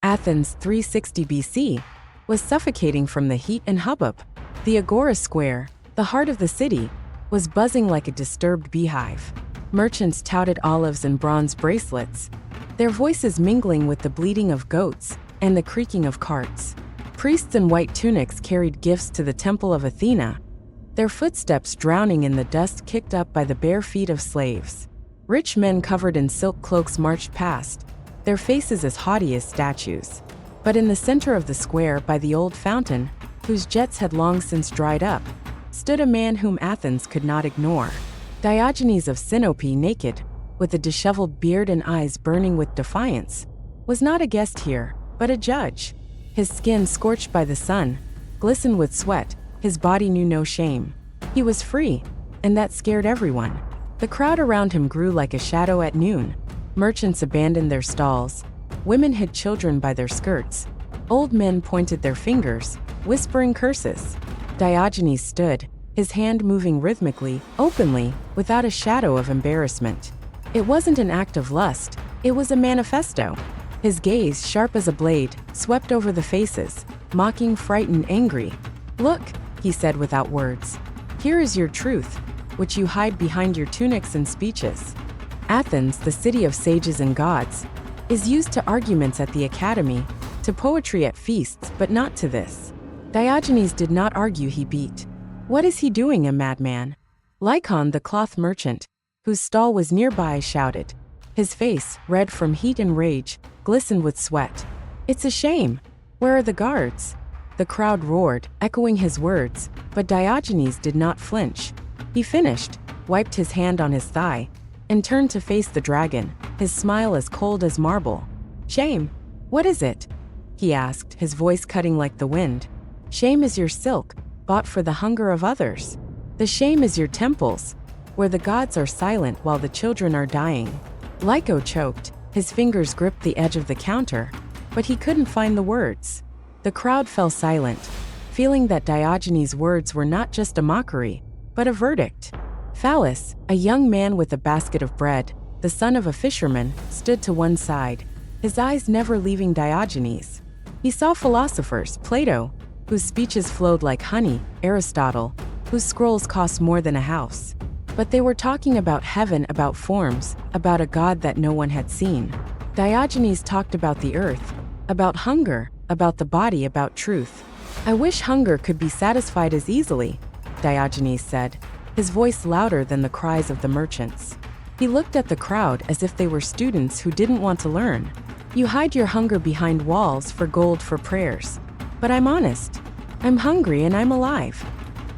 Athens 360 BC, was suffocating from the heat and hubbub. The Agora Square, the heart of the city, was buzzing like a disturbed beehive. Merchants touted olives and bronze bracelets, their voices mingling with the bleating of goats and the creaking of carts. Priests in white tunics carried gifts to the temple of Athena, their footsteps drowning in the dust kicked up by the bare feet of slaves. Rich men covered in silk cloaks marched past, their faces as haughty as statues. But in the center of the square, by the old fountain, whose jets had long since dried up, stood a man whom Athens could not ignore. Diogenes of Sinope, naked, with a disheveled beard and eyes burning with defiance, was not a guest here, but a judge. His skin, scorched by the sun, glistened with sweat. His body knew no shame. He was free, and that scared everyone. The crowd around him grew like a shadow at noon. Merchants abandoned their stalls. Women hid children by their skirts. Old men pointed their fingers, whispering curses. Diogenes stood, his hand moving rhythmically, openly, without a shadow of embarrassment. It wasn't an act of lust, it was a manifesto. His gaze, sharp as a blade, swept over the faces, mocking, frightened, angry. "Look," he said without words. "Here is your truth, which you hide behind your tunics and speeches." Athens, the city of sages and gods, is used to arguments at the academy, to poetry at feasts, but not to this. Diogenes did not argue, he beat. "What is he doing, a madman?" Lycon, the cloth merchant, whose stall was nearby, shouted. His face, red from heat and rage, glistened with sweat. "It's a shame. Where are the guards?" The crowd roared, echoing his words, but Diogenes did not flinch. He finished, wiped his hand on his thigh, and turned to face the dragon, his smile as cold as marble. "Shame? What is it?" he asked, his voice cutting like the wind. "Shame is your silk, bought for the hunger of others. The shame is your temples, where the gods are silent while the children are dying." Lyco choked, his fingers gripped the edge of the counter, but he couldn't find the words. The crowd fell silent, feeling that Diogenes' words were not just a mockery, but a verdict. Phallus, a young man with a basket of bread, the son of a fisherman, stood to one side, his eyes never leaving Diogenes. He saw philosophers, Plato, whose speeches flowed like honey, Aristotle, whose scrolls cost more than a house. But they were talking about heaven, about forms, about a god that no one had seen. Diogenes talked about the earth, about hunger, about the body, about truth. "I wish hunger could be satisfied as easily," Diogenes said, his voice louder than the cries of the merchants. He looked at the crowd as if they were students who didn't want to learn. "You hide your hunger behind walls, for gold, for prayers. But I'm honest. I'm hungry and I'm alive."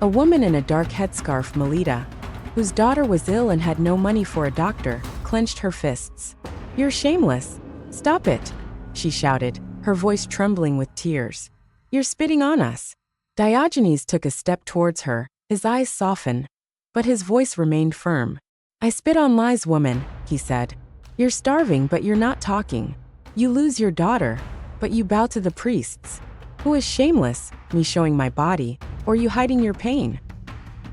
A woman in a dark headscarf, Melita, whose daughter was ill and had no money for a doctor, clenched her fists. "You're shameless. Stop it," she shouted, her voice trembling with tears. "You're spitting on us." Diogenes took a step towards her, his eyes softened, but his voice remained firm. "I spit on lies, woman," he said. "You're starving, but you're not talking. You lose your daughter, but you bow to the priests. Who is shameless, me showing my body, or you hiding your pain?"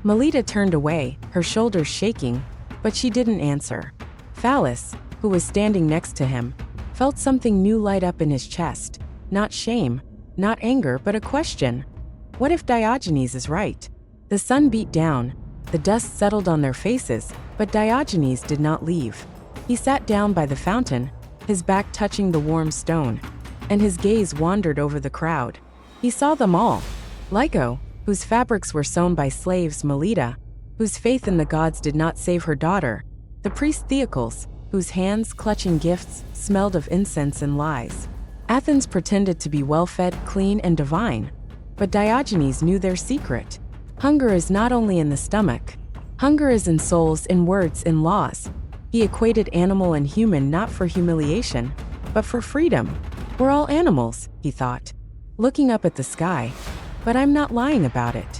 Melita turned away, her shoulders shaking, but she didn't answer. Phallus, who was standing next to him, felt something new light up in his chest. Not shame, not anger, but a question. What if Diogenes is right? The sun beat down, the dust settled on their faces, but Diogenes did not leave. He sat down by the fountain, his back touching the warm stone, and his gaze wandered over the crowd. He saw them all. Lyco, whose fabrics were sewn by slaves, Melita, whose faith in the gods did not save her daughter, the priest Theocles, whose hands, clutching gifts, smelled of incense and lies. Athens pretended to be well-fed, clean, and divine, but Diogenes knew their secret. Hunger is not only in the stomach. Hunger is in souls, in words, in laws. He equated animal and human not for humiliation, but for freedom. "We're all animals," he thought, looking up at the sky. "But I'm not lying about it."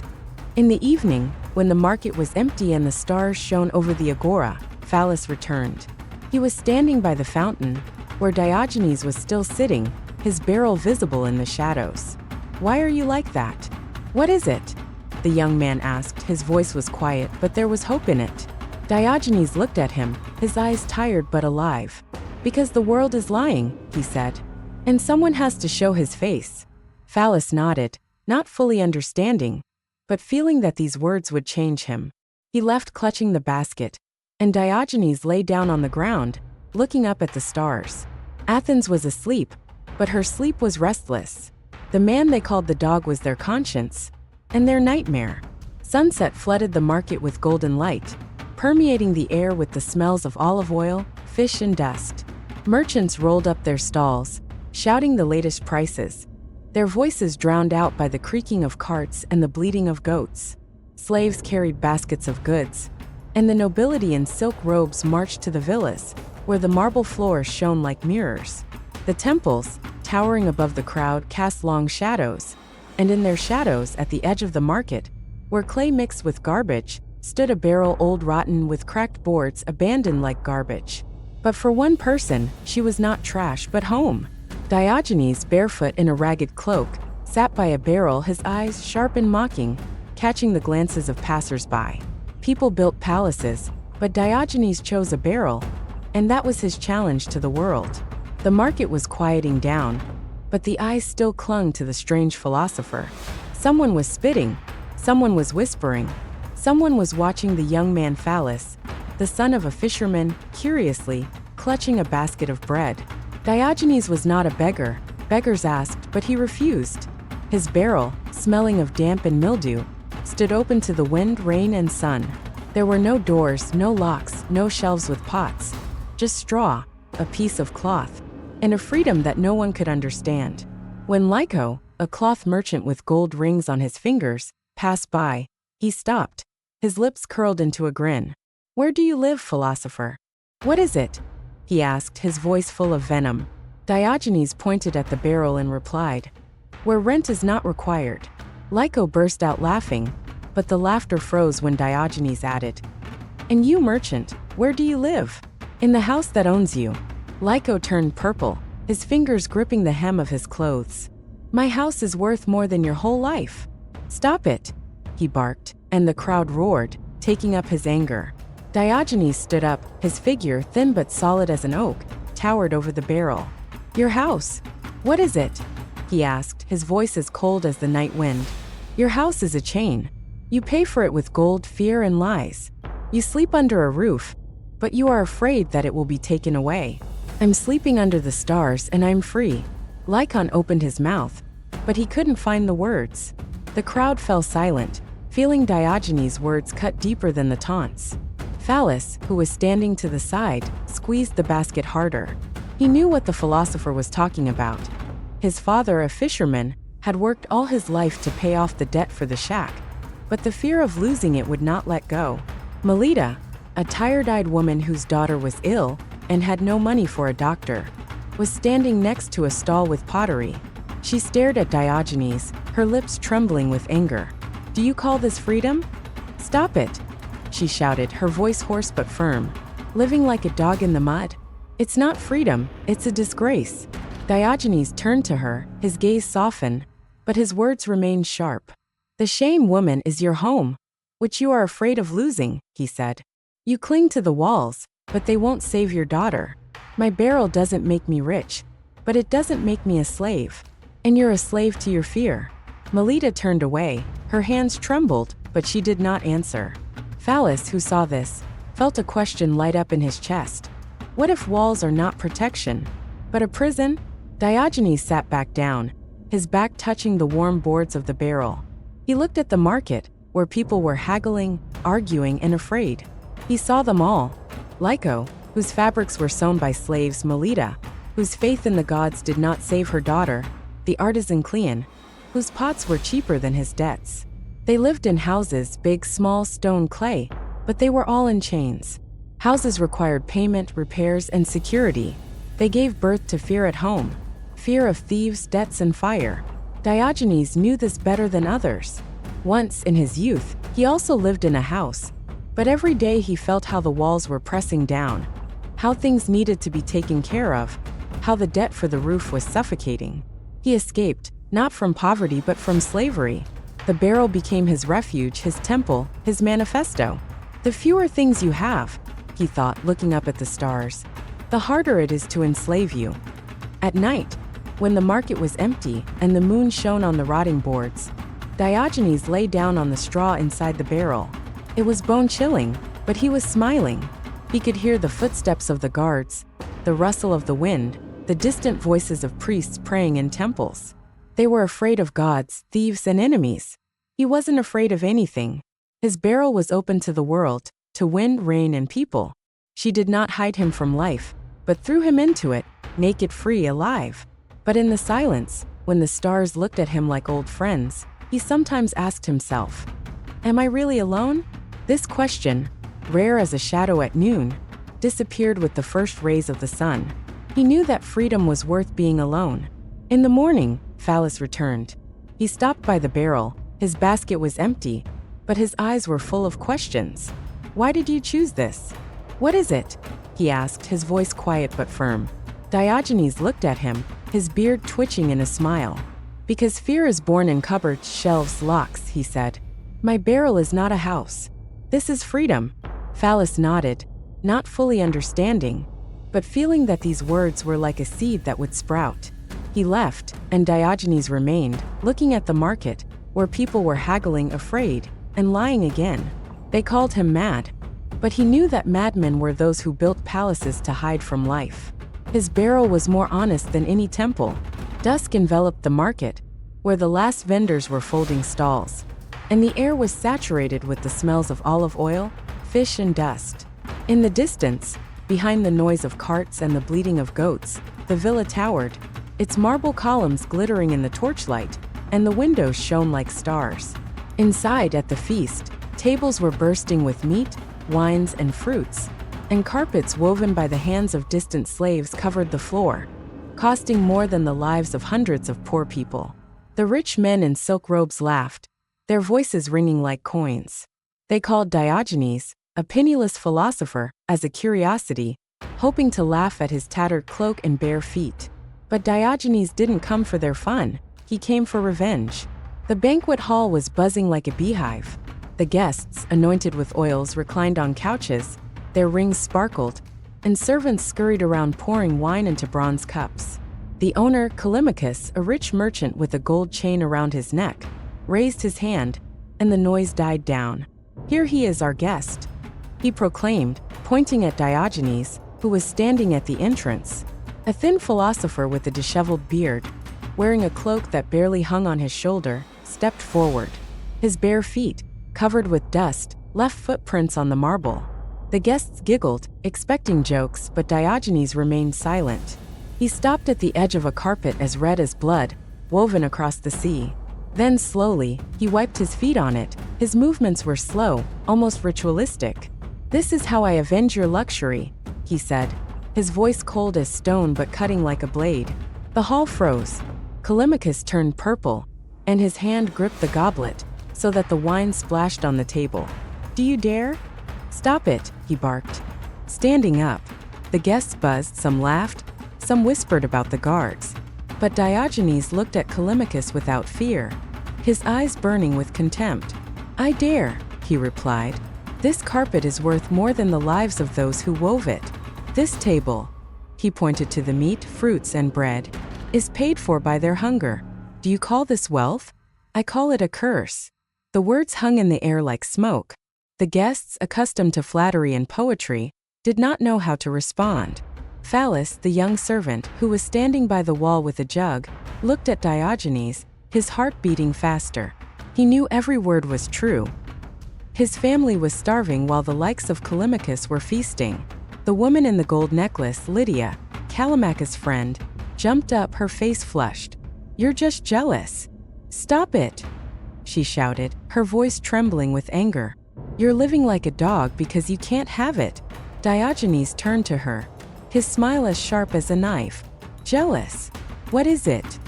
In the evening, when the market was empty and the stars shone over the agora, Phallus returned. He was standing by the fountain, where Diogenes was still sitting, his barrel visible in the shadows. "Why are you like that? What is it?" the young man asked. His voice was quiet, but there was hope in it. Diogenes looked at him, his eyes tired but alive. "Because the world is lying," he said. And someone has to show his face. Phallus nodded, not fully understanding, but feeling that these words would change him. He left clutching the basket, and Diogenes lay down on the ground, looking up at the stars. Athens was asleep, but her sleep was restless. The man they called the dog was their conscience, and their nightmare. Sunset flooded the market with golden light, permeating the air with the smells of olive oil, fish and dust. Merchants rolled up their stalls, shouting the latest prices, their voices drowned out by the creaking of carts and the bleating of goats. Slaves carried baskets of goods, and the nobility in silk robes marched to the villas, where the marble floors shone like mirrors. The temples, towering above the crowd, cast long shadows, and in their shadows, at the edge of the market, where clay mixed with garbage, stood a barrel old rotten with cracked boards abandoned like garbage. But for one person, she was not trash but home. Diogenes, barefoot in a ragged cloak, sat by a barrel, his eyes sharp and mocking, catching the glances of passers-by. People built palaces, but Diogenes chose a barrel, and that was his challenge to the world. The market was quieting down, but the eyes still clung to the strange philosopher. Someone was spitting, someone was whispering, someone was watching the young man Phallus, the son of a fisherman, curiously, clutching a basket of bread. Diogenes was not a beggar, beggars asked, but he refused. His barrel, smelling of damp and mildew, stood open to the wind, rain, and sun. There were no doors, no locks, no shelves with pots, just straw, a piece of cloth, and a freedom that no one could understand. When Lyco, a cloth merchant with gold rings on his fingers, passed by, he stopped, his lips curled into a grin. "Where do you live, philosopher? What is it?" he asked, his voice full of venom. Diogenes pointed at the barrel and replied, "Where rent is not required." Lyco burst out laughing, but the laughter froze when Diogenes added, "And you, merchant, where do you live?" "In the house that owns you." Lyco turned purple, his fingers gripping the hem of his clothes. "My house is worth more than your whole life." "Stop it," he barked, and the crowd roared, taking up his anger. Diogenes stood up, his figure, thin but solid as an oak, towered over the barrel. "Your house? What is it?" he asked, his voice as cold as the night wind. "Your house is a chain. You pay for it with gold, fear, and lies. You sleep under a roof, but you are afraid that it will be taken away." "I'm sleeping under the stars and I'm free." Lycon opened his mouth, but he couldn't find the words. The crowd fell silent, feeling Diogenes' words cut deeper than the taunts. Phallus, who was standing to the side, squeezed the basket harder. He knew what the philosopher was talking about. His father, a fisherman, had worked all his life to pay off the debt for the shack, but the fear of losing it would not let go. Melita, a tired-eyed woman whose daughter was ill and had no money for a doctor, was standing next to a stall with pottery. She stared at Diogenes, her lips trembling with anger. "Do you call this freedom? Stop it," she shouted, her voice hoarse but firm. "Living like a dog in the mud? It's not freedom, it's a disgrace." Diogenes turned to her, his gaze softened, but his words remained sharp. "The shame, woman, is your home, which you are afraid of losing," he said. "You cling to the walls, but they won't save your daughter. My barrel doesn't make me rich, but it doesn't make me a slave. And you're a slave to your fear." Melita turned away, her hands trembled, but she did not answer. Phallus, who saw this, felt a question light up in his chest. What if walls are not protection, but a prison? Diogenes sat back down, his back touching the warm boards of the barrel. He looked at the market, where people were haggling, arguing, and afraid. He saw them all. Lyco, whose fabrics were sewn by slaves, Melita, whose faith in the gods did not save her daughter, the artisan Cleon, whose pots were cheaper than his debts. They lived in houses, big, small, stone, clay, but they were all in chains. Houses required payment, repairs, and security. They gave birth to fear at home, fear of thieves, debts, and fire. Diogenes knew this better than others. Once, in his youth, he also lived in a house, but every day he felt how the walls were pressing down, how things needed to be taken care of, how the debt for the roof was suffocating. He escaped, not from poverty but from slavery. The barrel became his refuge, his temple, his manifesto. "The fewer things you have," he thought, looking up at the stars, "the harder it is to enslave you." At night, When the market was empty and the moon shone on the rotting boards, Diogenes lay down on the straw inside the barrel. It was bone-chilling, but he was smiling. He could hear the footsteps of the guards, the rustle of the wind, the distant voices of priests praying in temples. They were afraid of gods, thieves, and enemies. He wasn't afraid of anything. His barrel was open to the world, to wind, rain, and people. She did not hide him from life, but threw him into it, naked, free, alive. But in the silence, when the stars looked at him like old friends, he sometimes asked himself, "Am I really alone?" This question, rare as a shadow at noon, disappeared with the first rays of the sun. He knew that freedom was worth being alone. In the morning, Phallus returned. He stopped by the barrel. His basket was empty, but his eyes were full of questions. "Why did you choose this? What is it?" he asked, his voice quiet but firm. Diogenes looked at him, his beard twitching in a smile. "Because fear is born in cupboards, shelves, locks," he said. "My barrel is not a house. This is freedom." Phallus nodded, not fully understanding, but feeling that these words were like a seed that would sprout. He left, and Diogenes remained, looking at the market, where people were haggling, afraid, and lying again. They called him mad, but he knew that madmen were those who built palaces to hide from life. His barrel was more honest than any temple. Dusk enveloped the market, where the last vendors were folding stalls, and the air was saturated with the smells of olive oil, fish, and dust. In the distance, behind the noise of carts and the bleating of goats, the villa towered, its marble columns glittering in the torchlight, and the windows shone like stars. Inside, at the feast, tables were bursting with meat, wines, and fruits, and carpets woven by the hands of distant slaves covered the floor, costing more than the lives of hundreds of poor people. The rich men in silk robes laughed, their voices ringing like coins. They called Diogenes, a penniless philosopher, as a curiosity, hoping to laugh at his tattered cloak and bare feet. But Diogenes didn't come for their fun, he came for revenge. The banquet hall was buzzing like a beehive. The guests, anointed with oils, reclined on couches, their rings sparkled, and servants scurried around pouring wine into bronze cups. The owner, Callimachus, a rich merchant with a gold chain around his neck, raised his hand, and the noise died down. "Here he is, our guest," he proclaimed, pointing at Diogenes, who was standing at the entrance. A thin philosopher with a disheveled beard, wearing a cloak that barely hung on his shoulder, stepped forward. His bare feet, covered with dust, left footprints on the marble. The guests giggled, expecting jokes, but Diogenes remained silent. He stopped at the edge of a carpet as red as blood, woven across the sea. Then slowly, he wiped his feet on it. His movements were slow, almost ritualistic. "This is how I avenge your luxury," he said, his voice cold as stone but cutting like a blade. The hall froze. Callimachus turned purple, and his hand gripped the goblet, so that the wine splashed on the table. "Do you dare?" "Stop it," he barked. Standing up, the guests buzzed, some laughed, some whispered about the guards. But Diogenes looked at Callimachus without fear, his eyes burning with contempt. "I dare," he replied. "This carpet is worth more than the lives of those who wove it. This table," he pointed to the meat, fruits, and bread, "is paid for by their hunger. Do you call this wealth? I call it a curse." The words hung in the air like smoke. The guests, accustomed to flattery and poetry, did not know how to respond. Phallus, the young servant, who was standing by the wall with a jug, looked at Diogenes, his heart beating faster. He knew every word was true. His family was starving while the likes of Callimachus were feasting. The woman in the gold necklace, Lydia, Callimachus' friend, jumped up, her face flushed. "You're just jealous. Stop it," she shouted, her voice trembling with anger. "You're living like a dog because you can't have it." Diogenes turned to her, his smile as sharp as a knife. "Jealous? What is it?"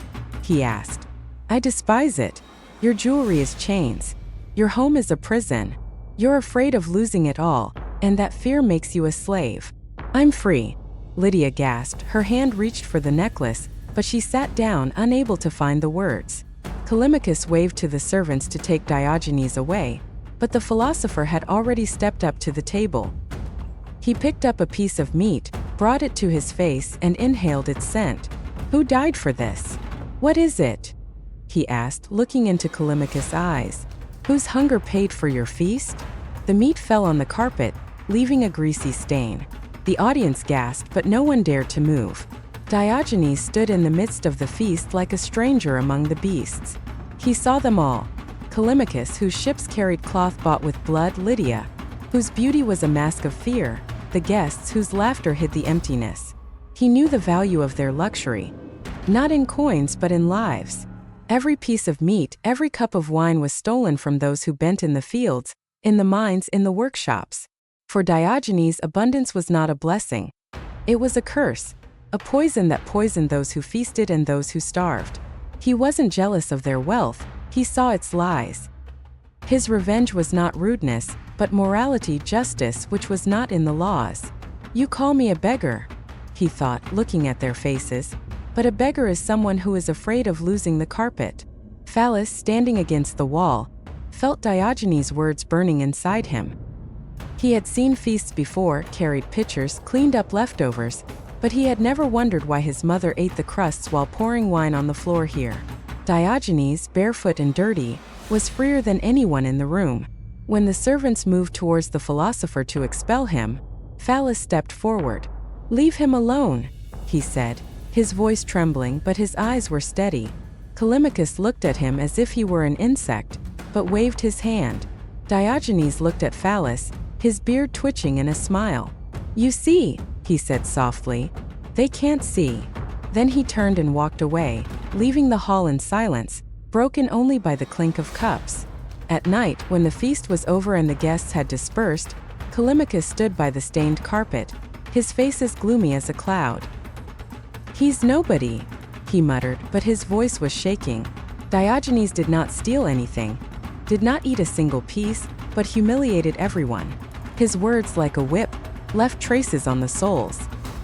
he asked. "I despise it. Your jewelry is chains. Your home is a prison. You're afraid of losing it all, and that fear makes you a slave." "I'm free," Lydia gasped. Her hand reached for the necklace, but she sat down, unable to find the words. Callimachus waved to the servants to take Diogenes away, but the philosopher had already stepped up to the table. He picked up a piece of meat, brought it to his face, and inhaled its scent. Who died for this? What is it? He asked, looking into Callimachus' eyes. Whose hunger paid for your feast? The meat fell on the carpet, leaving a greasy stain. The audience gasped, but no one dared to move. Diogenes stood in the midst of the feast like a stranger among the beasts. He saw them all. Callimachus, whose ships carried cloth bought with blood, Lydia, whose beauty was a mask of fear, the guests whose laughter hid the emptiness. He knew the value of their luxury, not in coins but in lives. Every piece of meat, every cup of wine was stolen from those who bent in the fields, in the mines, in the workshops. For Diogenes, abundance was not a blessing. It was a curse, a poison that poisoned those who feasted and those who starved. He wasn't jealous of their wealth, he saw its lies. His revenge was not rudeness, but morality, justice, which was not in the laws. You call me a beggar, he thought, looking at their faces. But a beggar is someone who is afraid of losing the carpet. Phallus, standing against the wall, felt Diogenes' words burning inside him. He had seen feasts before, carried pitchers, cleaned up leftovers, but he had never wondered why his mother ate the crusts while pouring wine on the floor here. Diogenes, barefoot and dirty, was freer than anyone in the room. When the servants moved towards the philosopher to expel him, Phallus stepped forward. "Leave him alone," he said, his voice trembling, but his eyes were steady. Callimachus looked at him as if he were an insect, but waved his hand. Diogenes looked at Phallus, his beard twitching in a smile. "You see," he said softly, "they can't see." Then he turned and walked away, leaving the hall in silence, broken only by the clink of cups. At night, when the feast was over and the guests had dispersed, Callimachus stood by the stained carpet, his face as gloomy as a cloud. "He's nobody," he muttered, but his voice was shaking. Diogenes did not steal anything, did not eat a single piece, but humiliated everyone. His words, like a whip, left traces on the soles.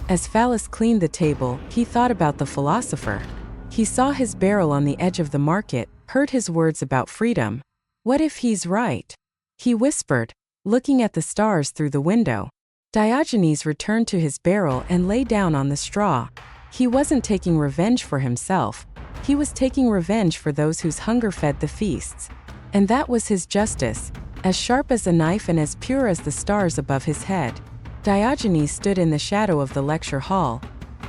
As Phallus cleaned the table, he thought about the philosopher. He saw his barrel on the edge of the market, heard his words about freedom. What if he's right? He whispered, looking at the stars through the window. Diogenes returned to his barrel and lay down on the straw. He wasn't taking revenge for himself. He was taking revenge for those whose hunger fed the feasts. And that was his justice, as sharp as a knife and as pure as the stars above his head. Diogenes stood in the shadow of the lecture hall,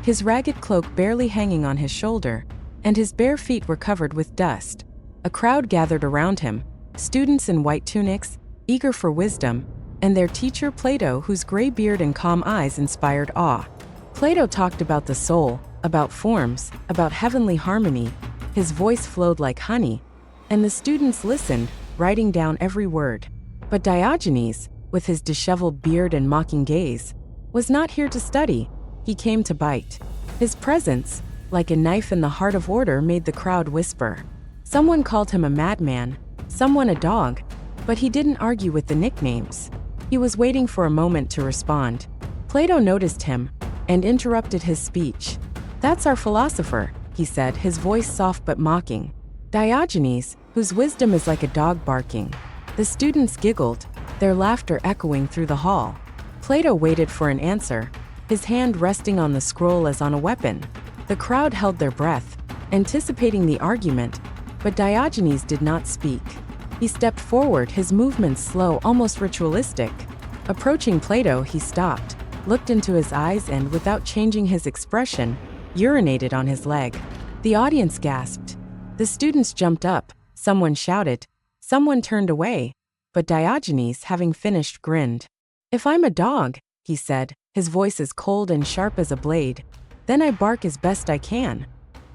his ragged cloak barely hanging on his shoulder, and his bare feet were covered with dust. A crowd gathered around him, students in white tunics, eager for wisdom, and their teacher Plato, whose gray beard and calm eyes inspired awe. Plato talked about the soul, about forms, about heavenly harmony. His voice flowed like honey, and the students listened, writing down every word. But Diogenes, with his disheveled beard and mocking gaze, was not here to study. He came to bite. His presence, like a knife in the heart of order, made the crowd whisper. Someone called him a madman, someone a dog, but he didn't argue with the nicknames. He was waiting for a moment to respond. Plato noticed him and interrupted his speech. "That's our philosopher," he said, his voice soft but mocking. "Diogenes, whose wisdom is like a dog barking." The students giggled, their laughter echoing through the hall. Plato waited for an answer, his hand resting on the scroll as on a weapon. The crowd held their breath, anticipating the argument, but Diogenes did not speak. He stepped forward, his movements slow, almost ritualistic. Approaching Plato, he stopped, looked into his eyes and, without changing his expression, urinated on his leg. The audience gasped. The students jumped up, someone shouted, someone turned away, but Diogenes, having finished, grinned. "If I'm a dog," he said, his voice as cold and sharp as a blade, "then I bark as best I can."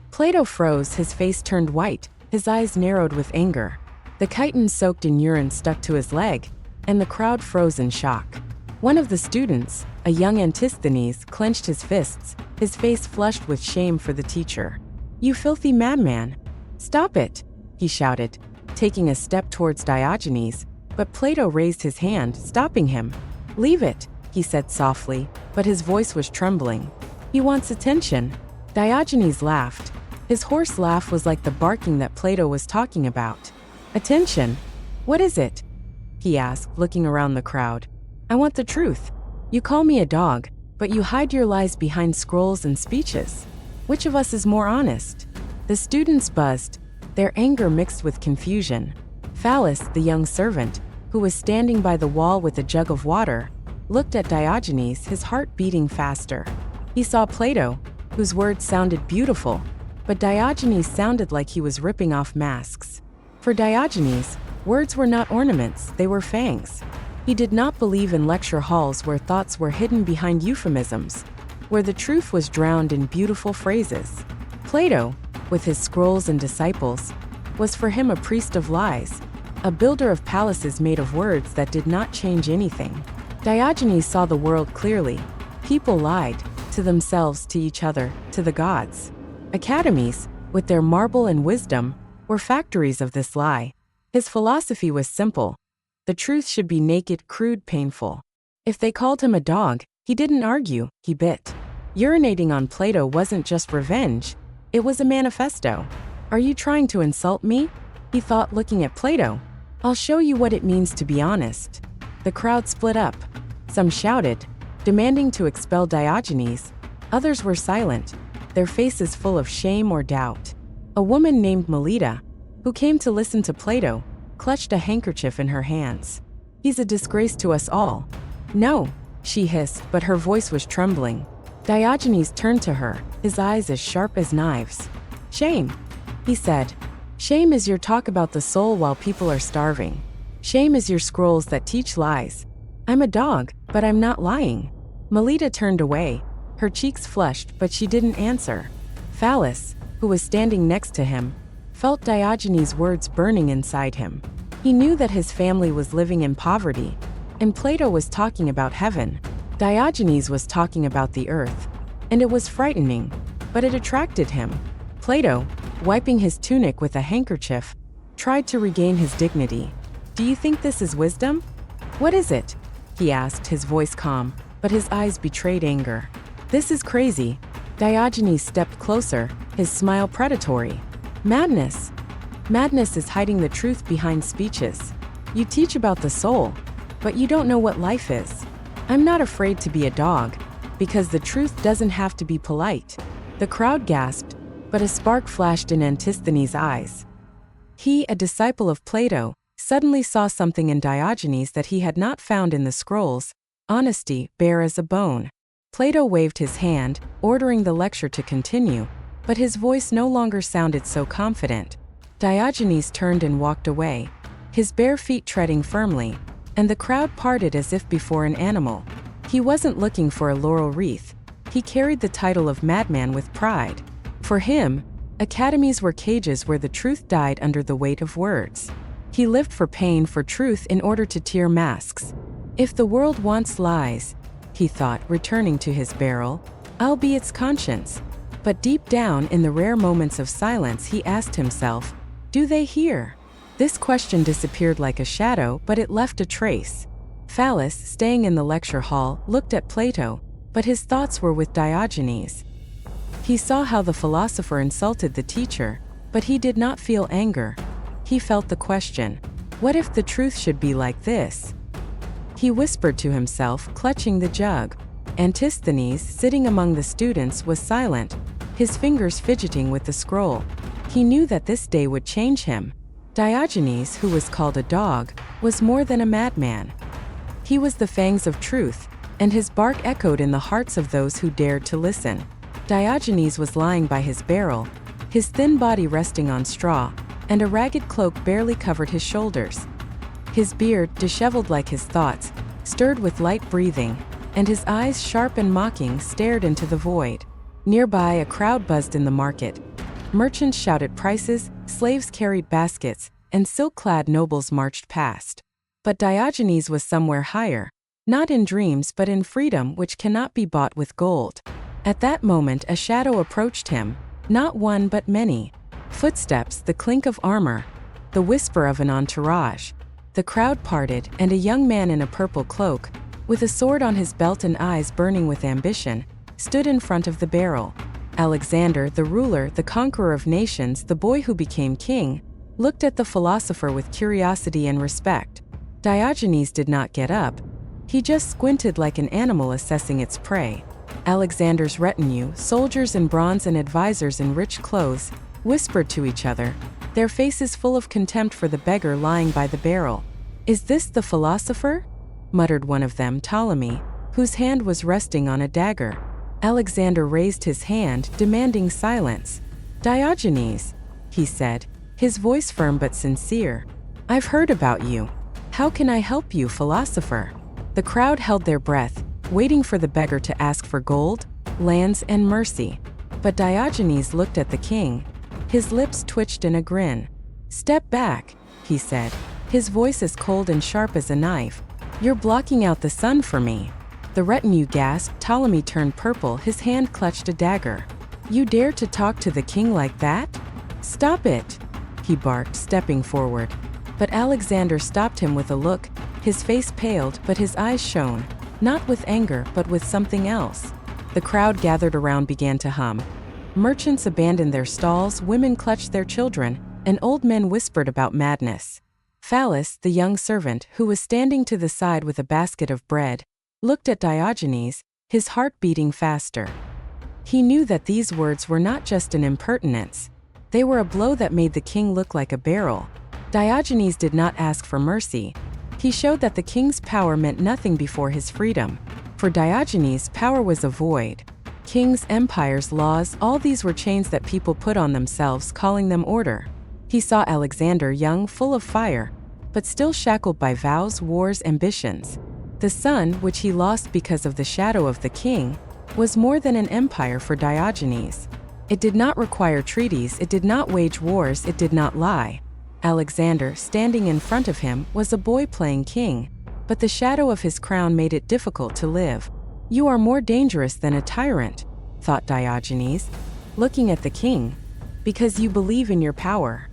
Plato froze, his face turned white, his eyes narrowed with anger. The chitin soaked in urine stuck to his leg, and the crowd froze in shock. One of the students, a young Antisthenes, clenched his fists, his face flushed with shame for the teacher. "You filthy madman! Stop it!" he shouted, taking a step towards Diogenes, but Plato raised his hand, stopping him. "Leave it," he said softly, but his voice was trembling. "He wants attention." Diogenes laughed. His hoarse laugh was like the barking that Plato was talking about. "Attention? What is it?" he asked, looking around the crowd. "I want the truth. You call me a dog, but you hide your lies behind scrolls and speeches." Which of us is more honest? The students buzzed, their anger mixed with confusion. Phallus, the young servant, who was standing by the wall with a jug of water, looked at Diogenes, his heart beating faster. He saw Plato, whose words sounded beautiful, but Diogenes sounded like he was ripping off masks. For Diogenes, words were not ornaments, they were fangs. He did not believe in lecture halls where thoughts were hidden behind euphemisms, where the truth was drowned in beautiful phrases. Plato, with his scrolls and disciples, was for him a priest of lies, a builder of palaces made of words that did not change anything. Diogenes saw the world clearly. People lied, to themselves, to each other, to the gods. Academies, with their marble and wisdom, were factories of this lie. His philosophy was simple. The truth should be naked, crude, painful. If they called him a dog, he didn't argue, he bit. Urinating on Plato wasn't just revenge, it was a manifesto. Are you trying to insult me? He thought, looking at Plato. I'll show you what it means to be honest. The crowd split up. Some shouted, demanding to expel Diogenes. Others were silent, their faces full of shame or doubt. A woman named Melita, who came to listen to Plato, clutched a handkerchief in her hands. He's a disgrace to us all. No, she hissed, but her voice was trembling. Diogenes turned to her, his eyes as sharp as knives. Shame, he said. Shame is your talk about the soul while people are starving. Shame is your scrolls that teach lies. I'm a dog, but I'm not lying. Melita turned away, her cheeks flushed, but she didn't answer. Phallus, who was standing next to him, felt Diogenes' words burning inside him. He knew that his family was living in poverty, and Plato was talking about heaven. Diogenes was talking about the earth, and it was frightening, but it attracted him. Plato, wiping his tunic with a handkerchief, tried to regain his dignity. Do you think this is wisdom? What is it? He asked, his voice calm, but his eyes betrayed anger. This is crazy. Diogenes stepped closer, his smile predatory. Madness. Madness is hiding the truth behind speeches. You teach about the soul, but you don't know what life is. I'm not afraid to be a dog, because the truth doesn't have to be polite. The crowd gasped, but a spark flashed in Antisthenes' eyes. He, a disciple of Plato, suddenly saw something in Diogenes that he had not found in the scrolls: honesty, bare as a bone. Plato waved his hand, ordering the lecture to continue, but his voice no longer sounded so confident. Diogenes turned and walked away, his bare feet treading firmly, and the crowd parted as if before an animal. He wasn't looking for a laurel wreath. He carried the title of madman with pride. For him, academies were cages where the truth died under the weight of words. He lived for pain, for truth, in order to tear masks. If the world wants lies, he thought, returning to his barrel, I'll be its conscience. But deep down, in the rare moments of silence, he asked himself, do they hear? This question disappeared like a shadow, but it left a trace. Phallus, staying in the lecture hall, looked at Plato, but his thoughts were with Diogenes. He saw how the philosopher insulted the teacher, but he did not feel anger. He felt the question, what if the truth should be like this? He whispered to himself, clutching the jug. Antisthenes, sitting among the students, was silent, his fingers fidgeting with the scroll. He knew that this day would change him. Diogenes, who was called a dog, was more than a madman. He was the fangs of truth, and his bark echoed in the hearts of those who dared to listen. Diogenes was lying by his barrel, his thin body resting on straw, and a ragged cloak barely covered his shoulders. His beard, disheveled like his thoughts, stirred with light breathing, and his eyes, sharp and mocking, stared into the void. Nearby, a crowd buzzed in the market. Merchants shouted prices, slaves carried baskets, and silk-clad nobles marched past. But Diogenes was somewhere higher, not in dreams but in freedom which cannot be bought with gold. At that moment a shadow approached him, not one but many. Footsteps, the clink of armor, the whisper of an entourage. The crowd parted, and a young man in a purple cloak, with a sword on his belt and eyes burning with ambition, stood in front of the barrel. Alexander, the ruler, the conqueror of nations, the boy who became king, looked at the philosopher with curiosity and respect. Diogenes did not get up. He just squinted like an animal assessing its prey. Alexander's retinue, soldiers in bronze and advisors in rich clothes, whispered to each other, their faces full of contempt for the beggar lying by the barrel. "Is this the philosopher?" muttered one of them, Ptolemy, whose hand was resting on a dagger. Alexander raised his hand, demanding silence. "Diogenes," he said, his voice firm but sincere. "I've heard about you. How can I help you, philosopher?" The crowd held their breath, waiting for the beggar to ask for gold, lands, and mercy. But Diogenes looked at the king. His lips twitched in a grin. "Step back," he said, his voice as cold and sharp as a knife. "You're blocking out the sun for me." The retinue gasped. Ptolemy turned purple, his hand clutched a dagger. "You dare to talk to the king like that? Stop it," he barked, stepping forward. But Alexander stopped him with a look. His face paled, but his eyes shone, not with anger, but with something else. The crowd gathered around began to hum. Merchants abandoned their stalls, women clutched their children, and old men whispered about madness. Phallus, the young servant, who was standing to the side with a basket of bread, looked at Diogenes, his heart beating faster. He knew that these words were not just an impertinence. They were a blow that made the king look like a barrel. Diogenes did not ask for mercy. He showed that the king's power meant nothing before his freedom. For Diogenes, power was a void. Kings, empires, laws, all these were chains that people put on themselves, calling them order. He saw Alexander young, full of fire, but still shackled by vows, wars, ambitions. The sun, which he lost because of the shadow of the king, was more than an empire for Diogenes. It did not require treaties, it did not wage wars, it did not lie. Alexander, standing in front of him, was a boy playing king, but the shadow of his crown made it difficult to live. "You are more dangerous than a tyrant," thought Diogenes, looking at the king, "because you believe in your power."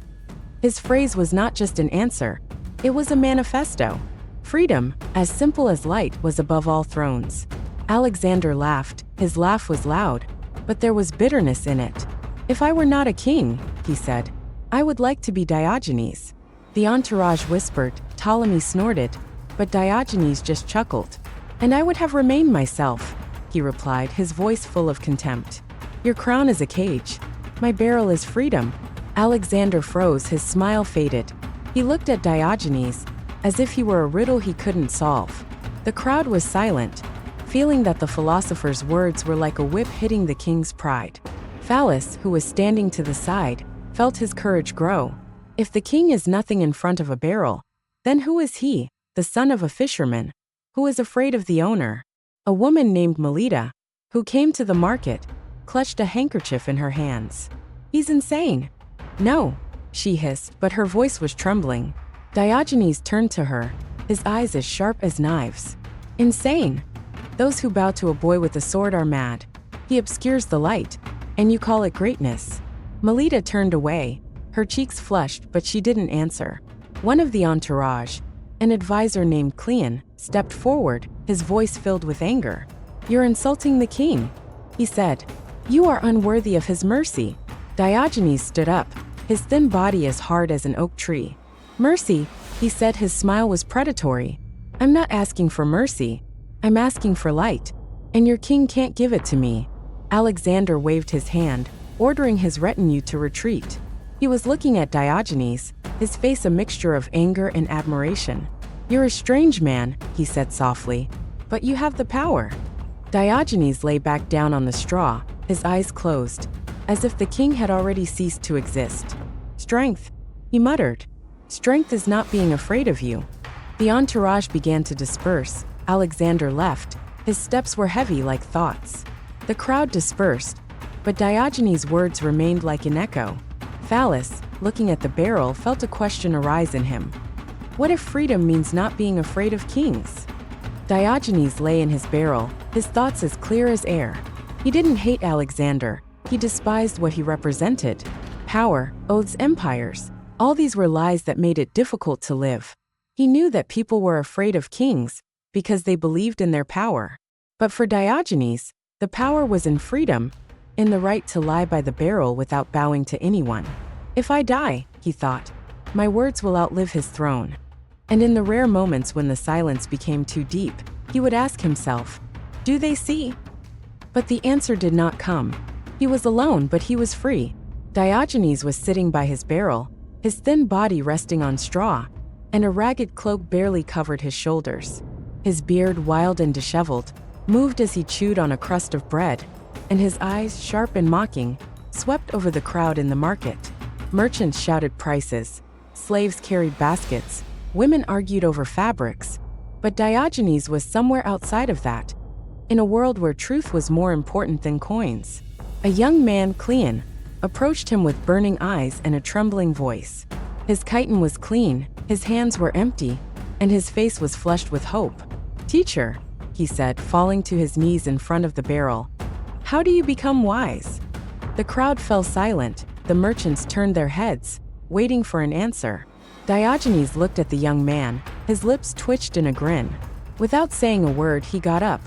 His phrase was not just an answer, it was a manifesto. Freedom, as simple as light, was above all thrones. Alexander laughed. His laugh was loud, but there was bitterness in it. "If I were not a king," he said, "I would like to be Diogenes." The entourage whispered, Ptolemy snorted, but Diogenes just chuckled. "And I would have remained myself," he replied, his voice full of contempt. "Your crown is a cage. My barrel is freedom." Alexander froze, his smile faded. He looked at Diogenes, as if he were a riddle he couldn't solve. The crowd was silent, feeling that the philosopher's words were like a whip hitting the king's pride. Phallus, who was standing to the side, felt his courage grow. If the king is nothing in front of a barrel, then who is he, the son of a fisherman, who is afraid of the owner? A woman named Melita, who came to the market, clutched a handkerchief in her hands. "He's insane." "No," she hissed, but her voice was trembling. Diogenes turned to her, his eyes as sharp as knives. "Insane? Those who bow to a boy with a sword are mad. He obscures the light, and you call it greatness." Melita turned away, her cheeks flushed, but she didn't answer. One of the entourage, an advisor named Cleon, stepped forward, his voice filled with anger. "You're insulting the king," he said. "You are unworthy of his mercy." Diogenes stood up, his thin body as hard as an oak tree. "Mercy," he said, his smile was predatory. "I'm not asking for mercy. I'm asking for light, and your king can't give it to me." Alexander waved his hand, ordering his retinue to retreat. He was looking at Diogenes, his face a mixture of anger and admiration. "You're a strange man," he said softly, "but you have the power." Diogenes lay back down on the straw, his eyes closed, as if the king had already ceased to exist. "Strength," he muttered. "Strength is not being afraid of you." The entourage began to disperse. Alexander left. His steps were heavy like thoughts. The crowd dispersed, but Diogenes' words remained like an echo. Phallus, looking at the barrel, felt a question arise in him. What if freedom means not being afraid of kings? Diogenes lay in his barrel, his thoughts as clear as air. He didn't hate Alexander. He despised what he represented. Power, oaths, empires. All these were lies that made it difficult to live. He knew that people were afraid of kings because they believed in their power. But for Diogenes, the power was in freedom, in the right to lie by the barrel without bowing to anyone. "If I die," he thought, "my words will outlive his throne." And in the rare moments when the silence became too deep, he would ask himself, "Do they see?" But the answer did not come. He was alone, but he was free. Diogenes was sitting by his barrel, his thin body resting on straw, and a ragged cloak barely covered his shoulders. His beard, wild and disheveled, moved as he chewed on a crust of bread, and his eyes, sharp and mocking, swept over the crowd in the market. Merchants shouted prices, slaves carried baskets, women argued over fabrics. But Diogenes was somewhere outside of that, in a world where truth was more important than coins. A young man, Cleon, approached him with burning eyes and a trembling voice. His chiton was clean, his hands were empty, and his face was flushed with hope. "Teacher," he said, falling to his knees in front of the barrel, "how do you become wise?" The crowd fell silent. The merchants turned their heads, waiting for an answer. Diogenes looked at the young man, his lips twitched in a grin. Without saying a word, he got up,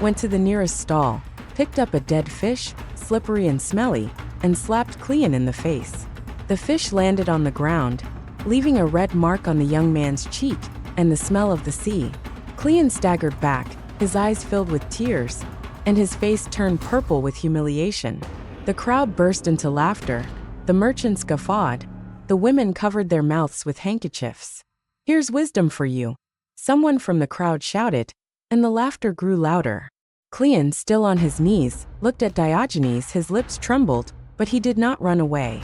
went to the nearest stall, picked up a dead fish, slippery and smelly, and slapped Cleon in the face. The fish landed on the ground, leaving a red mark on the young man's cheek and the smell of the sea. Cleon staggered back, his eyes filled with tears, and his face turned purple with humiliation. The crowd burst into laughter. The merchants guffawed. The women covered their mouths with handkerchiefs. "Here's wisdom for you," someone from the crowd shouted, and the laughter grew louder. Cleon, still on his knees, looked at Diogenes. His lips trembled, but he did not run away.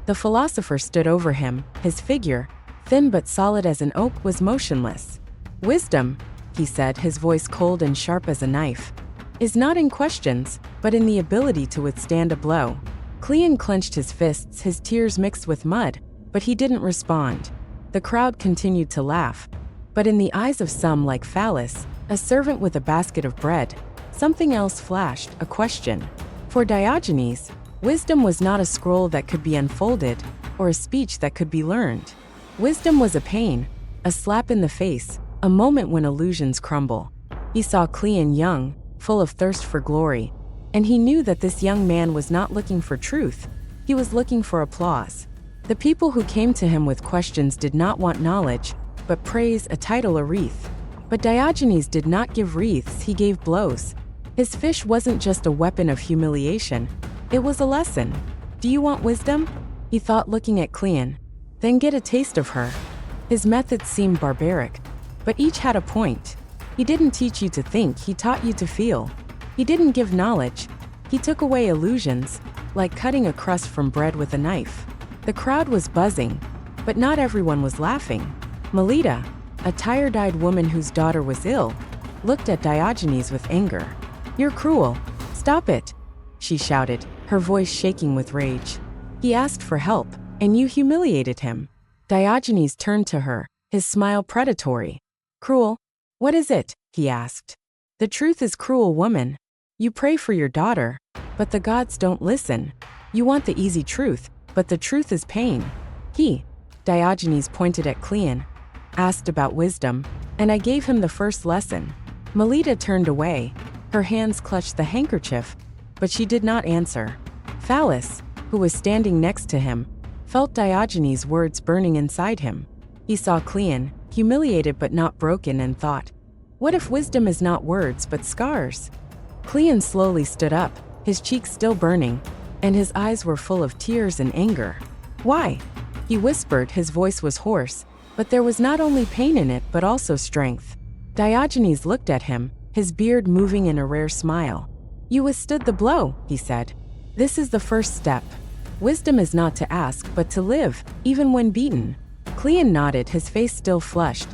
The philosopher stood over him. His figure, thin but solid as an oak, was motionless. "Wisdom," he said, his voice cold and sharp as a knife, "is not in questions, but in the ability to withstand a blow." Cleon clenched his fists, his tears mixed with mud, but he didn't respond. The crowd continued to laugh, but in the eyes of some, like Phallus, a servant with a basket of bread, something else flashed, a question. For Diogenes, wisdom was not a scroll that could be unfolded, or a speech that could be learned. Wisdom was a pain, a slap in the face, a moment when illusions crumble. He saw Cleon young, full of thirst for glory, and he knew that this young man was not looking for truth, he was looking for applause. The people who came to him with questions did not want knowledge, but praise, a title, a wreath. But Diogenes did not give wreaths, he gave blows. His fish wasn't just a weapon of humiliation, it was a lesson. "Do you want wisdom?" he thought, looking at Cleon. "Then get a taste of her." His methods seemed barbaric, but each had a point. He didn't teach you to think, he taught you to feel. He didn't give knowledge, he took away illusions, like cutting a crust from bread with a knife. The crowd was buzzing, but not everyone was laughing. Melita, a tired-eyed woman whose daughter was ill, looked at Diogenes with anger. "You're cruel. Stop it," she shouted, her voice shaking with rage. "He asked for help, and you humiliated him." Diogenes turned to her, his smile predatory. "Cruel? What is it?" he asked. "The truth is cruel, woman. You pray for your daughter, but the gods don't listen. You want the easy truth, but the truth is pain." He, Diogenes pointed at Cleon, asked about wisdom, and I gave him the first lesson. Melita turned away. Her hands clutched the handkerchief, but she did not answer. Phallus, who was standing next to him, felt Diogenes' words burning inside him. He saw Cleon, humiliated but not broken, and thought, what if wisdom is not words but scars? Cleon slowly stood up, his cheeks still burning, and his eyes were full of tears and anger. "Why?" he whispered, his voice was hoarse, but there was not only pain in it but also strength. Diogenes looked at him, his beard moving in a rare smile. "You withstood the blow," he said. "This is the first step. Wisdom is not to ask but to live, even when beaten." Cleon nodded, his face still flushed,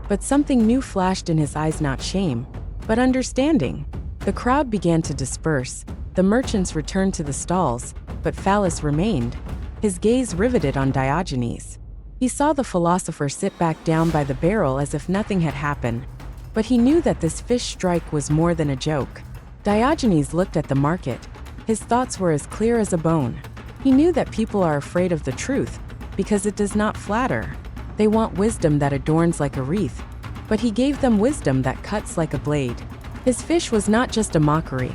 but something new flashed in his eyes, not shame, but understanding. The crowd began to disperse. The merchants returned to the stalls, but Phallus remained, his gaze riveted on Diogenes. He saw the philosopher sit back down by the barrel as if nothing had happened, but he knew that this fish strike was more than a joke. Diogenes looked at the market. His thoughts were as clear as a bone. He knew that people are afraid of the truth because it does not flatter. They want wisdom that adorns like a wreath, but he gave them wisdom that cuts like a blade. His fish was not just a mockery.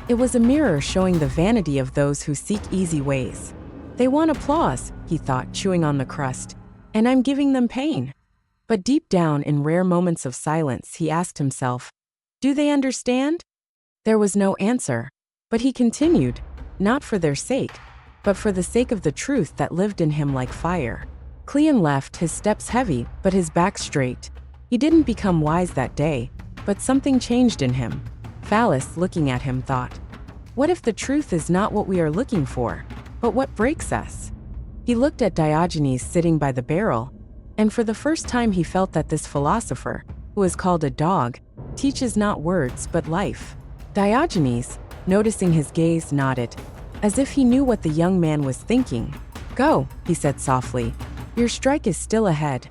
It was a mirror showing the vanity of those who seek easy ways. They want applause, he thought, chewing on the crust, and I'm giving them pain. But deep down, in rare moments of silence, he asked himself, do they understand? There was no answer. But he continued, not for their sake, but for the sake of the truth that lived in him like fire. Cleon left, his steps heavy, but his back straight. He didn't become wise that day, but something changed in him. Phallus, looking at him, thought, what if the truth is not what we are looking for, but what breaks us? He looked at Diogenes sitting by the barrel, and for the first time he felt that this philosopher, who is called a dog, teaches not words but life. Diogenes, noticing his gaze, nodded, as if he knew what the young man was thinking. Go, he said softly. Your strike is still ahead.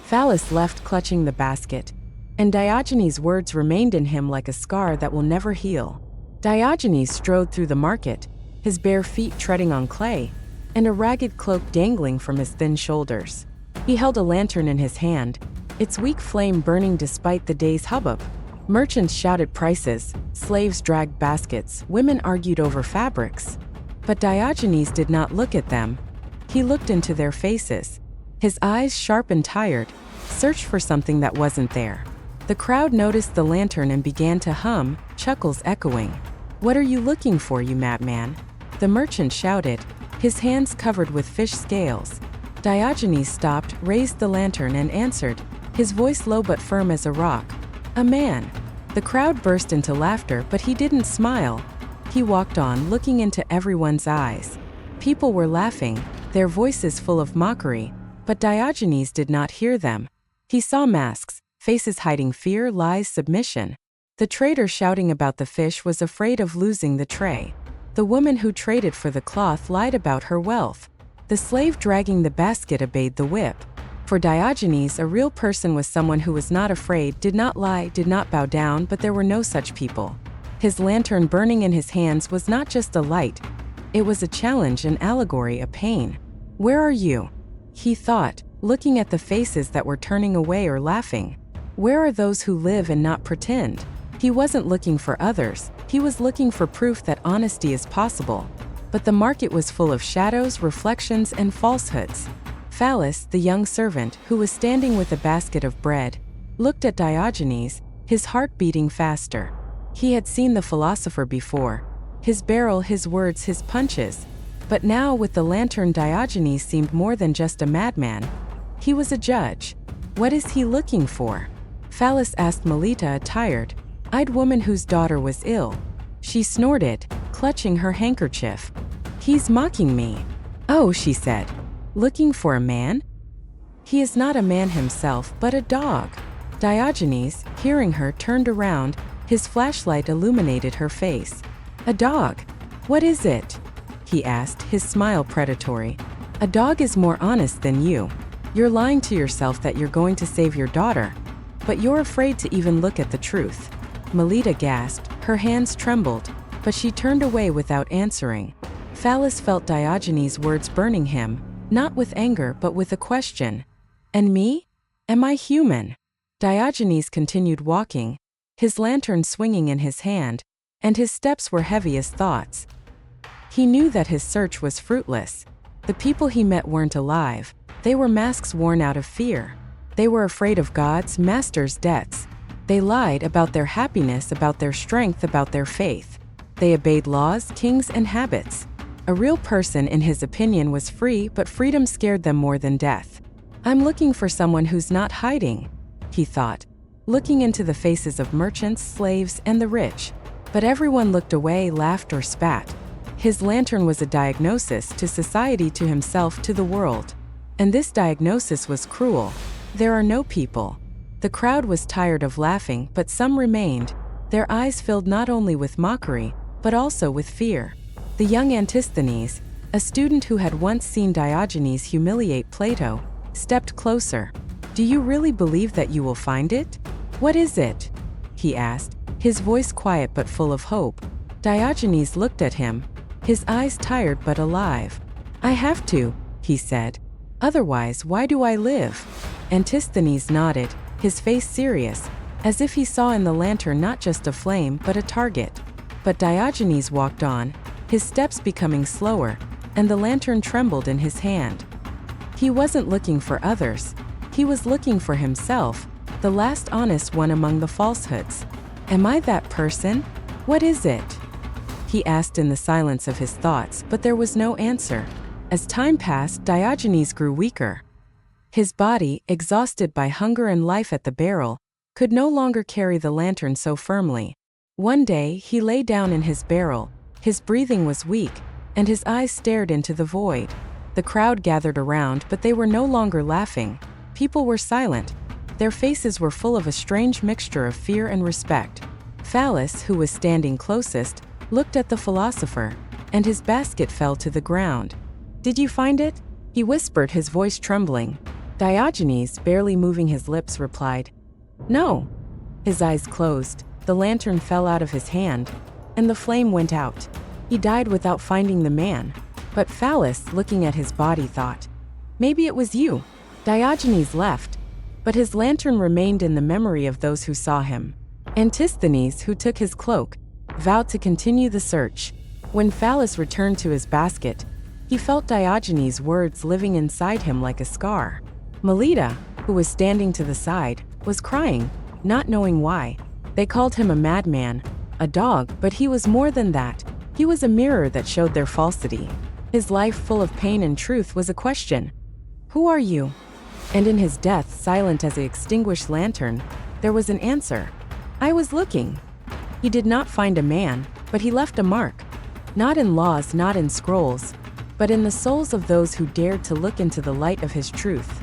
Phallus left clutching the basket, and Diogenes' words remained in him like a scar that will never heal. Diogenes strode through the market, his bare feet treading on clay, and a ragged cloak dangling from his thin shoulders. He held a lantern in his hand, its weak flame burning despite the day's hubbub. Merchants shouted prices, slaves dragged baskets, women argued over fabrics. But Diogenes did not look at them. He looked into their faces. His eyes, sharp and tired, searched for something that wasn't there. The crowd noticed the lantern and began to hum, chuckles echoing. What are you looking for, you madman? The merchant shouted, his hands covered with fish scales. Diogenes stopped, raised the lantern and answered, his voice low but firm as a rock. A man. The crowd burst into laughter, but he didn't smile. He walked on, looking into everyone's eyes. People were laughing, their voices full of mockery, but Diogenes did not hear them. He saw masks, faces hiding fear, lies, submission. The trader shouting about the fish was afraid of losing the tray. The woman who traded for the cloth lied about her wealth. The slave dragging the basket obeyed the whip. For Diogenes, a real person was someone who was not afraid, did not lie, did not bow down, but there were no such people. His lantern burning in his hands was not just a light. It was a challenge, an allegory, a pain. Where are you? He thought, looking at the faces that were turning away or laughing. Where are those who live and not pretend? He wasn't looking for others, he was looking for proof that honesty is possible. But the market was full of shadows, reflections, and falsehoods. Phallus, the young servant, who was standing with a basket of bread, looked at Diogenes, his heart beating faster. He had seen the philosopher before, his barrel, his words, his punches. But now, with the lantern, Diogenes seemed more than just a madman. He was a judge. What is he looking for? Phallus asked Melita, a tired-eyed woman whose daughter was ill. She snorted, clutching her handkerchief. He's mocking me. Oh, she said. Looking for a man? He is not a man himself, but a dog. Diogenes, hearing her, turned around, his flashlight illuminated her face. A dog? What is it? He asked, his smile predatory. A dog is more honest than you. You're lying to yourself that you're going to save your daughter, but you're afraid to even look at the truth. Melita gasped, her hands trembled, but she turned away without answering. Phallus felt Diogenes' words burning him, not with anger but with a question. And me? Am I human? Diogenes continued walking, his lantern swinging in his hand, and his steps were heavy as thoughts. He knew that his search was fruitless. The people he met weren't alive, they were masks worn out of fear. They were afraid of gods, masters, debts. They lied about their happiness, about their strength, about their faith. They obeyed laws, kings, and habits. A real person, in his opinion, was free, but freedom scared them more than death. I'm looking for someone who's not hiding, he thought, looking into the faces of merchants, slaves, and the rich. But everyone looked away, laughed, or spat. His lantern was a diagnosis to society, to himself, to the world. And this diagnosis was cruel. There are no people. The crowd was tired of laughing, but some remained, their eyes filled not only with mockery, but also with fear. The young Antisthenes, a student who had once seen Diogenes humiliate Plato, stepped closer. Do you really believe that you will find it? What is it? He asked, his voice quiet but full of hope. Diogenes looked at him, his eyes tired but alive. I have to, he said. Otherwise, why do I live? Antisthenes nodded, his face serious, as if he saw in the lantern not just a flame but a target. But Diogenes walked on, his steps becoming slower, and the lantern trembled in his hand. He wasn't looking for others. He was looking for himself, the last honest one among the falsehoods. Am I that person? What is it? he asked in the silence of his thoughts, but there was no answer. As time passed, Diogenes grew weaker. His body, exhausted by hunger and life at the barrel, could no longer carry the lantern so firmly. One day, he lay down in his barrel. His breathing was weak, and his eyes stared into the void. The crowd gathered around, but they were no longer laughing. People were silent. Their faces were full of a strange mixture of fear and respect. Phallus, who was standing closest, looked at the philosopher, and his basket fell to the ground. "Did you find it?" he whispered, his voice trembling. Diogenes, barely moving his lips, replied, "No." His eyes closed, the lantern fell out of his hand, and the flame went out. He died without finding the man. But Phallus, looking at his body, thought, "Maybe it was you." Diogenes left, but his lantern remained in the memory of those who saw him. Antisthenes, who took his cloak, vowed to continue the search. When Phallus returned to his basket, he felt Diogenes' words living inside him like a scar. Melita, who was standing to the side, was crying, not knowing why. They called him a madman, a dog, but he was more than that. He was a mirror that showed their falsity. His life, full of pain and truth, was a question. "Who are you?" And in his death, silent as an extinguished lantern, there was an answer. "I was looking." He did not find a man, but he left a mark. Not in laws, not in scrolls, but in the souls of those who dared to look into the light of his truth.